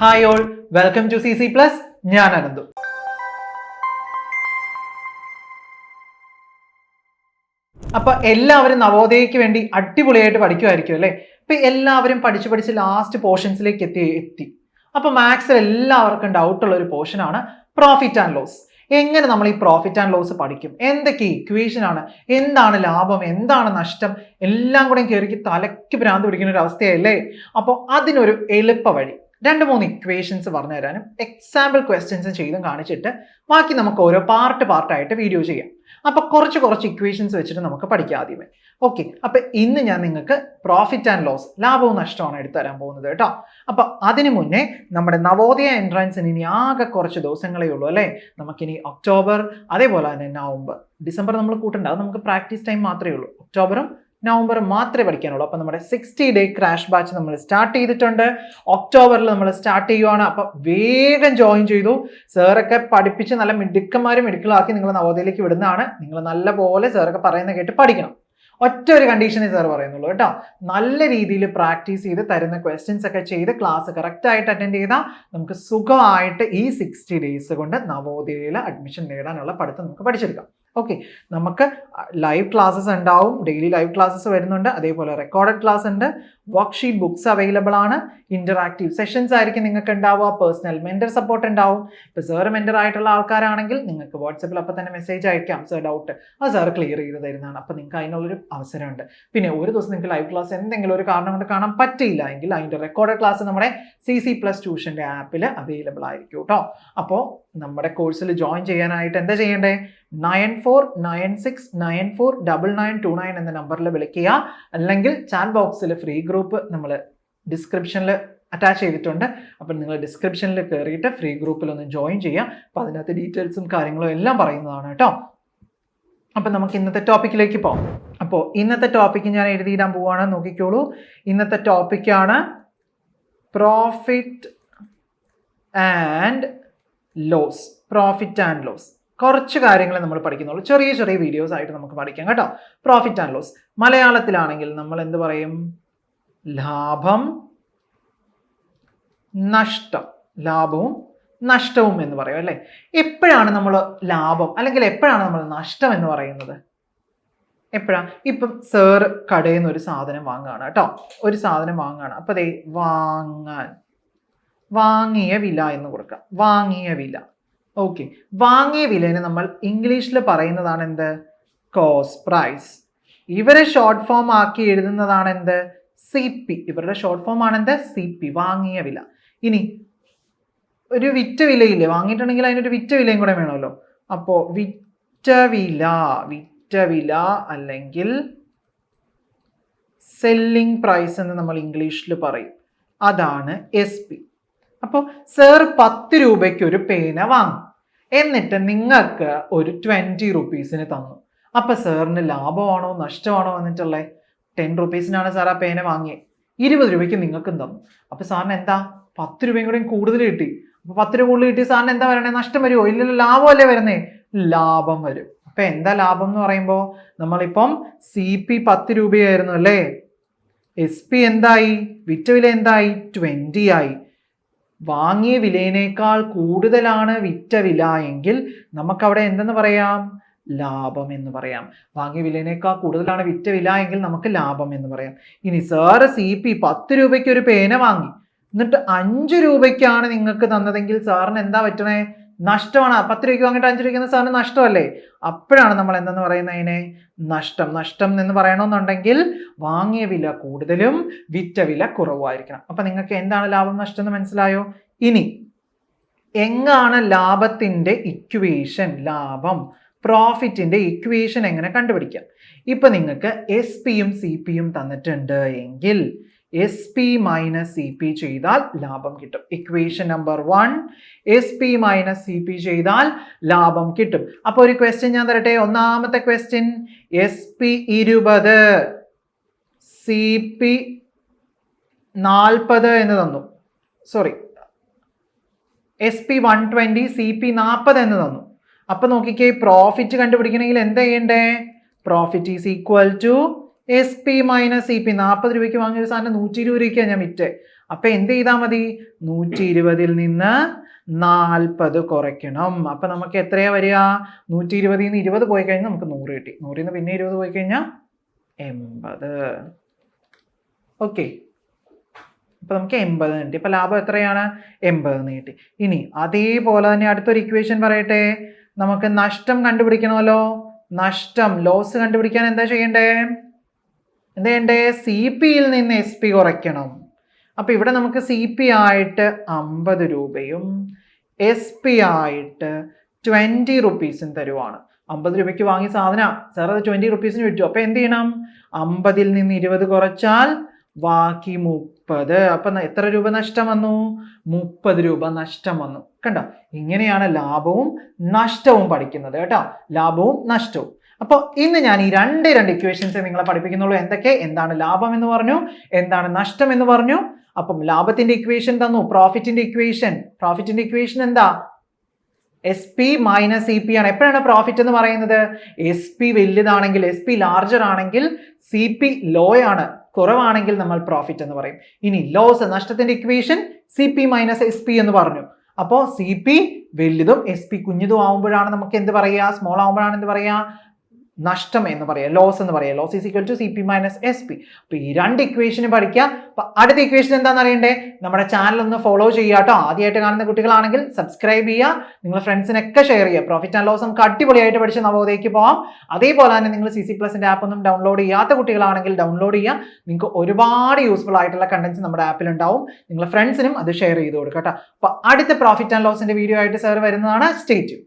Hi all, welcome to CC Plus. ഞാൻ അനന്തു. അപ്പൊ എല്ലാവരും നവോദയയ്ക്ക് വേണ്ടി അടിപൊളിയായിട്ട് പഠിക്കുമായിരിക്കും അല്ലേ? ഇപ്പൊ എല്ലാവരും പഠിച്ച് ലാസ്റ്റ് പോർഷൻസിലേക്ക് എത്തി. അപ്പൊ മാത്സിൽ എല്ലാവർക്കും ഡൗട്ടുള്ള ഒരു പോർഷനാണ് പ്രോഫിറ്റ് ആൻഡ് ലോസ്. എങ്ങനെ നമ്മൾ ഈ പ്രോഫിറ്റ് ആൻഡ് ലോസ് പഠിക്കും? എന്തൊക്കെ ഇക്വേഷൻ ആണ്? എന്താണ് ലാഭം, എന്താണ് നഷ്ടം? എല്ലാം കൂടെ കയറി തലയ്ക്ക് ഭ്രാന്ത് പിടിക്കുന്ന ഒരു അവസ്ഥയല്ലേ? അപ്പോൾ അതിനൊരു എളുപ്പ വഴി 2-3 ഇക്വേഷൻസ് പറഞ്ഞു തരാനും എക്സാമ്പിൾ ക്വസ്റ്റ്യൻസും ചെയ്തും കാണിച്ചിട്ട് ബാക്കി നമുക്ക് ഓരോ പാർട്ടായിട്ട് വീഡിയോ ചെയ്യാം. അപ്പൊ കുറച്ച് ഇക്വേഷൻസ് വെച്ചിട്ട് നമുക്ക് പഠിക്കാം ആദ്യമേ. ഓക്കെ, അപ്പൊ ഇന്ന് ഞാൻ നിങ്ങൾക്ക് പ്രോഫിറ്റ് ആൻഡ് ലോസ്, ലാഭവും നഷ്ടമാണ് എടുത്തു തരാൻ പോകുന്നത് കേട്ടോ. അപ്പൊ അതിനു മുന്നേ നമ്മുടെ നവോദയ എൻട്രൻസിന് ഇനി ആകെ കുറച്ച് ദിവസങ്ങളേ ഉള്ളൂ അല്ലേ? നമുക്കിനി ഒക്ടോബർ, അതേപോലെ തന്നെ നവംബർ, ഡിസംബർ നമ്മൾ കൂട്ടണ്ട, അത് നമുക്ക് പ്രാക്ടീസ് ടൈം മാത്രമേ ഉള്ളൂ. ഒക്ടോബറും നവംബറും മാത്രമേ പഠിക്കാനുള്ളൂ. അപ്പൊ നമ്മുടെ 60 ഡേ ക്രാഷ് ബാച്ച് നമ്മൾ സ്റ്റാർട്ട് ചെയ്തിട്ടുണ്ട്. ഒക്ടോബറിൽ നമ്മൾ സ്റ്റാർട്ട് ചെയ്യുവാണ്. അപ്പൊ വേഗം ജോയിൻ ചെയ്തു. സാറൊക്കെ പഠിപ്പിച്ച് നല്ല മിടുക്കളാക്കി നിങ്ങൾ നവോദയയിലേക്ക് വിടുന്നതാണ്. നിങ്ങൾ നല്ല പോലെ സാറൊക്കെ പറയുന്ന കേട്ട് പഠിക്കണം. ഒറ്റ ഒരു കണ്ടീഷനേ സാർ പറയുന്നുള്ളൂ കേട്ടോ. നല്ല രീതിയിൽ പ്രാക്ടീസ് ചെയ്ത് തരുന്ന ക്വസ്റ്റ്യൻസ് ഒക്കെ ചെയ്ത് ക്ലാസ് കറക്റ്റ് ആയിട്ട് അറ്റൻഡ് ചെയ്താൽ നമുക്ക് സുഖമായിട്ട് ഈ 60 ഡേയ്സ് കൊണ്ട് നവോദയയിൽ അഡ്മിഷൻ നേടാനുള്ള പഠിത്തം നമുക്ക് പഠിച്ചെടുക്കാം. ഓക്കെ, നമുക്ക് ലൈവ് ക്ലാസ്സസ് ഉണ്ടാവും, ഡെയിലി ലൈവ് ക്ലാസ്സസ് വരുന്നുണ്ട്. അതേപോലെ റെക്കോർഡഡ് ക്ലാസ് ഉണ്ട്, വർക്ക്ഷീറ്റ് ബുക്സ് അവൈലബിൾ ആണ്, ഇന്ററാക്റ്റീവ് സെഷൻസ് ആയിരിക്കും നിങ്ങൾക്ക് ഉണ്ടാവുക, പേഴ്സണൽ മെന്റർ സപ്പോർട്ട് ഉണ്ടാവും. ഇപ്പോൾ സാർ മെന്റർ ആയിട്ടുള്ള ആൾക്കാരാണെങ്കിൽ നിങ്ങൾക്ക് വാട്സപ്പിൽ അപ്പം തന്നെ മെസ്സേജ് അയക്കാം, സാർ ഡൗട്ട് അത് സാർ ക്ലിയർ ചെയ്ത് തരുന്നതാണ്. അപ്പം നിങ്ങൾക്ക് അതിനുള്ളൊരു അവസരമുണ്ട്. പിന്നെ ഒരു ദിവസം നിങ്ങൾക്ക് ലൈവ് ക്ലാസ് എന്തെങ്കിലും ഒരു കാരണം കൊണ്ട് കാണാൻ പറ്റിയില്ല എങ്കിൽ അതിൻ്റെ റെക്കോർഡഡ് ക്ലാസ് നമ്മുടെ CC Plus ട്യൂഷൻ്റെ ആപ്പിൽ അവൈലബിൾ ആയിരിക്കും കേട്ടോ. അപ്പോൾ നമ്മുടെ കോഴ്സിൽ ജോയിൻ ചെയ്യാനായിട്ട് എന്താ ചെയ്യേണ്ടത്? 9496949929 എന്ന നമ്പറിൽ വിളിക്കുക. അല്ലെങ്കിൽ ചാറ്റ് ബോക്സിൽ ഫ്രീ ഗ്രൂപ്പ് നമ്മൾ ഡിസ്ക്രിപ്ഷനിൽ അറ്റാച്ച് ചെയ്തിട്ടുണ്ട്. അപ്പം നിങ്ങൾ ഡിസ്ക്രിപ്ഷനിൽ കയറിയിട്ട് ഫ്രീ ഗ്രൂപ്പിൽ ഒന്ന് ജോയിൻ ചെയ്യുക. അപ്പം അതിനകത്ത് ഡീറ്റെയിൽസും കാര്യങ്ങളും എല്ലാം പറയുന്നതാണ് കേട്ടോ. അപ്പം നമുക്ക് ഇന്നത്തെ ടോപ്പിക്കിലേക്ക് പോകാം. അപ്പോൾ ഇന്നത്തെ ടോപ്പിക്ക് ഞാൻ എഴുതിയിടാൻ പോവുകയാണ്, നോക്കിക്കോളൂ. ഇന്നത്തെ ടോപ്പിക്കാണ് profit and loss. Profit and loss കുറച്ച് കാര്യങ്ങൾ നമ്മൾ പഠിക്കുന്നുള്ളൂ. ചെറിയ വീഡിയോസ് ആയിട്ട് നമുക്ക് പഠിക്കാം കേട്ടോ. പ്രോഫിറ്റ് ആൻഡ് ലോസ് മലയാളത്തിലാണെങ്കിൽ നമ്മൾ എന്ത് പറയും? ലാഭം നഷ്ടം, ലാഭവും നഷ്ടവും എന്ന് പറയും അല്ലേ? എപ്പോഴാണ് നമ്മൾ ലാഭം അല്ലെങ്കിൽ എപ്പോഴാണ് നമ്മൾ നഷ്ടം എന്ന് പറയുന്നത്? എപ്പോഴാണ്? ഇപ്പം സാർ കടയിൽ നിന്ന് ഒരു സാധനം വാങ്ങുകയാണ് കേട്ടോ. ഒരു സാധനം വാങ്ങുകയാണ്. അപ്പം അതേ വാങ്ങിയ വില എന്ന് കൊടുക്കാം. വാങ്ങിയ വില. ഓക്കെ, വാങ്ങിയ വിലേനെ നമ്മൾ ഇംഗ്ലീഷിൽ പറയുന്നതാണ് എന്ത്? Cost price. ഇവരെ ഷോർട്ട് ഫോം ആക്കി എഴുതുന്നതാണ് എന്ത്? CP. ഇവരുടെ ഷോർട്ട് ഫോം ആണ് എന്ത്? CP, വാങ്ങിയ വില. ഇനി ഒരു വിറ്റ വിലയില്ലേ, വാങ്ങിയിട്ടുണ്ടെങ്കിൽ അതിനൊരു വിറ്റ വിലയും കൂടെ വേണമല്ലോ. അപ്പോൾ വിറ്റ വില അല്ലെങ്കിൽ സെല്ലിംഗ് പ്രൈസ് എന്ന് നമ്മൾ ഇംഗ്ലീഷിൽ പറയും. അതാണ് SP. അപ്പോൾ സാർ 10 രൂപയ്ക്ക് ഒരു പേന വാങ്ങും, എന്നിട്ട് നിങ്ങൾക്ക് ഒരു 20 റുപ്പീസിന് തന്നു. അപ്പൊ സാറിന് ലാഭമാണോ നഷ്ടമാണോ വന്നിട്ടുള്ളത്? 10 റുപ്പീസിനാണ് സാർ ആ പേന വാങ്ങിയത്, 20 രൂപയ്ക്ക് നിങ്ങൾക്കും തന്നു. അപ്പൊ സാറിന് എന്താ 10 രൂപയും കൂടെ കൂടുതൽ കിട്ടി. അപ്പൊ 10 രൂപ കൂടുതൽ കിട്ടി, സാറിന് എന്താ വരണേ? നഷ്ടം വരുമോ? ഇല്ലല്ലോ, ലാഭമല്ലേ വരുന്നേ? ലാഭം വരും. അപ്പൊ എന്താ ലാഭം എന്ന് പറയുമ്പോൾ നമ്മളിപ്പം CP 10 രൂപയായിരുന്നു അല്ലേ? SP എന്തായി? വിറ്റ വില എന്തായി? 20 ആയി. വാങ്ങിയ വിലയേക്കാൾ കൂടുതലാണ് വിറ്റ വില എങ്കിൽ നമുക്കവിടെ എന്തെന്ന് പറയാം? ലാഭം എന്ന് പറയാം. വാങ്ങിയ വിലയേക്കാൾ കൂടുതലാണ് വിറ്റ വില എങ്കിൽ നമുക്ക് ലാഭം എന്ന് പറയാം. ഇനി സാറ് CP 10 രൂപയ്ക്ക് ഒരു പേന വാങ്ങി, എന്നിട്ട് 5 രൂപയ്ക്കാണ് നിങ്ങൾക്ക് തന്നതെങ്കിൽ സാറിന് എന്താ പറ്റണേ? നഷ്ടമാണ്. 10 രൂപയ്ക്ക് വാങ്ങിയിട്ട് 5 രൂപയ്ക്ക് സാറിന് നഷ്ടമല്ലേ? അപ്പോഴാണ് നമ്മൾ എന്തെന്ന് പറയുന്നതിനെ? നഷ്ടം എന്ന് പറയണമെന്നുണ്ടെങ്കിൽ വാങ്ങിയ വില കൂടുതലും വിറ്റ വില കുറവായിരിക്കണം. അപ്പൊ നിങ്ങൾക്ക് എന്താണ് ലാഭം നഷ്ടം എന്ന് മനസ്സിലായോ? ഇനി എങ്ങാണ് ലാഭത്തിന്റെ ഇക്വേഷൻ, ലാഭം പ്രോഫിറ്റിന്റെ ഇക്വേഷൻ എങ്ങനെ കണ്ടുപിടിക്കാം? ഇപ്പൊ നിങ്ങൾക്ക് SP-യും CP-യും തന്നിട്ടുണ്ട് എങ്കിൽ SP - CP ചെയ്താൽ ലാഭം കിട്ടും. ഇക്വേഷൻ നമ്പർ 1, SP - CP ചെയ്താൽ ലാഭം കിട്ടും. അപ്പൊ ഒരു ക്വസ്റ്റ്യൻ ഞാൻ തരട്ടെ. ഒന്നാമത്തെ ക്വസ്റ്റ്യൻ, SP 20, CP 40 എന്ന് തന്നു. സോറി, SP 120, CP 40 എന്ന് തന്നു. അപ്പൊ നോക്കിക്കേ, പ്രോഫിറ്റ് കണ്ടുപിടിക്കണമെങ്കിൽ എന്താ ചെയ്യണ്ടേ? Profit is equal to SP - CP. 40 രൂപയ്ക്ക് വാങ്ങിയൊരു സാധനം 120 രൂപയ്ക്കാണ് ഞാൻ വിറ്റ്. അപ്പൊ എന്ത് ചെയ്താൽ മതി? 120 നിന്ന് 40 കുറയ്ക്കണം. അപ്പൊ നമുക്ക് എത്രയാ വരിക? 120 നിന്ന് 20 പോയി കഴിഞ്ഞാൽ നമുക്ക് 100 കിട്ടി. 100 നിന്ന് പിന്നെ 20 പോയി കഴിഞ്ഞാൽ 80. ഓക്കെ, അപ്പൊ നമുക്ക് 80 കിട്ടി. അപ്പൊ ലാഭം എത്രയാണ്? 80 കിട്ടി. ഇനി അതേപോലെ തന്നെ അടുത്തൊരു ഇക്വേഷൻ പറയട്ടെ. നമുക്ക് നഷ്ടം കണ്ടുപിടിക്കണമല്ലോ. നഷ്ടം, ലോസ് കണ്ടുപിടിക്കാൻ എന്താ ചെയ്യണ്ടേ? സി പിയിൽ നിന്ന് എസ് പി കുറയ്ക്കണം. അപ്പൊ ഇവിടെ നമുക്ക് സി പി ആയിട്ട് 50 രൂപയും എസ് പി ആയിട്ട് 20 റുപ്പീസും തരുവാണ്. 50 രൂപയ്ക്ക് വാങ്ങിയ സാധനം സാർ അത് 20 റുപ്പീസിന് വിറ്റു. അപ്പൊ എന്ത് ചെയ്യണം? 50 നിന്ന് 20 കുറച്ചാൽ ബാക്കി 30. അപ്പൊ എത്ര രൂപ നഷ്ടം വന്നു? 30 രൂപ നഷ്ടം വന്നു. കണ്ടോ? ഇങ്ങനെയാണ് ലാഭവും നഷ്ടവും പഠിക്കുന്നത് കേട്ടോ. ലാഭവും നഷ്ടവും. അപ്പോൾ ഇന്ന് ഞാൻ ഈ രണ്ട് ഇക്വേഷൻസ് നിങ്ങളെ പഠിപ്പിക്കുന്നുള്ളൂ. എന്താണ് ലാഭം എന്ന് പറഞ്ഞു, എന്താണ് നഷ്ടം എന്ന് പറഞ്ഞു. അപ്പം ലാഭത്തിന്റെ ഇക്വേഷൻ തന്നു, പ്രോഫിറ്റിന്റെ ഇക്വേഷൻ എന്താ? S P minus C P ആണ്. എപ്പോഴാണ് പ്രോഫിറ്റ് എന്ന് പറയുന്നത്? എസ് പി വലുതാണെങ്കിൽ, എസ് പി ലാർജർ ആണെങ്കിൽ, സി പി ലോ ആണ്, കുറവാണെങ്കിൽ നമ്മൾ പ്രോഫിറ്റ് എന്ന് പറയും. ഇനി ലോസ്, നഷ്ടത്തിന്റെ equation C P minus S P എന്ന് പറഞ്ഞു. അപ്പോൾ സി പി വലുതും എസ് പി കുഞ്ഞിതും ആവുമ്പോഴാണ് നമുക്ക് എന്ത് പറയുക? സ്മോൾ ആവുമ്പോഴാണ് എന്ത് പറയുക? നഷ്ടം എന്ന് പറയാം, ലോസ് എന്ന് പറയാം. Loss is equal to C P minus S P. അപ്പൊ ഈ രണ്ട് ഇക്വേഷനും പഠിക്കുക. അപ്പൊ അടുത്ത ഇക്വേഷൻ എന്താണെന്ന് അറിയണ്ടേ? നമ്മുടെ ചാനൽ ഒന്ന് ഫോളോ ചെയ്യുക കേട്ടോ. ആദ്യമായിട്ട് കാണുന്ന കുട്ടികളാണെങ്കിൽ സബ്സ്ക്രൈബ് ചെയ്യുക, നിങ്ങളുടെ ഫ്രണ്ട്സിനൊക്കെ ഷെയർ ചെയ്യുക. പ്രോഫിറ്റ് ആൻഡ് ലോസ് നമുക്ക് അടിപൊളിയായിട്ട് പഠിച്ച് നവോദയയ്ക്ക് പോകാം. അതേപോലെ തന്നെ നിങ്ങൾ CC+ന്റെ ആപ്പ് ഒന്നും ഡൗൺലോഡ് ചെയ്യാത്ത കുട്ടികളാണെങ്കിൽ ഡൗൺലോഡ് ചെയ്യുക. നിങ്ങൾക്ക് ഒരുപാട് യൂസ്ഫുൾ ആയിട്ടുള്ള കണ്ടന്റ്സ് നമ്മുടെ ആപ്പിൽ ഉണ്ടാവും. നിങ്ങളുടെ ഫ്രണ്ട്സിനും അത് ഷെയർ ചെയ്ത് കൊടുക്കുക കേട്ടോ. അപ്പൊ അടുത്ത പ്രോഫിറ്റ് ആൻഡ് ലോസിന്റെ വീഡിയോ ആയിട്ട് സാർ വരുന്നതാണ്. Stay tune.